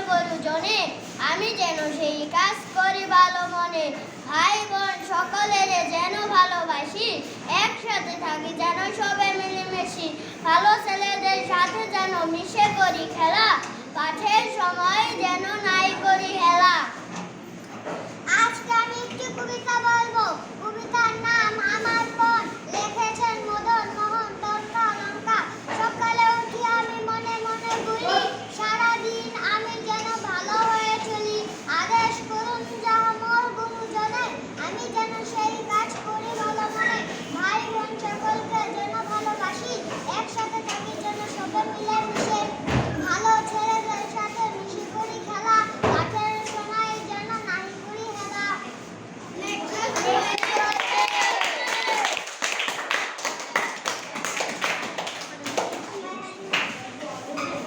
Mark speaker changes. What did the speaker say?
Speaker 1: সর্বজনে, আমি যেন সেই কাজ করি ভালো মনে। ভাই বোন সকলের যেন ভালোবাসি, একসাথে থাকি যেন সবে মিলেমিশি। ভালো ছেলেদের সাথে যেন মিশে করি খেলা, পাঠের সময় যেন নাই করি হেলা। আজকে আমি একটি কবিতা বলবো। কবিতার নাম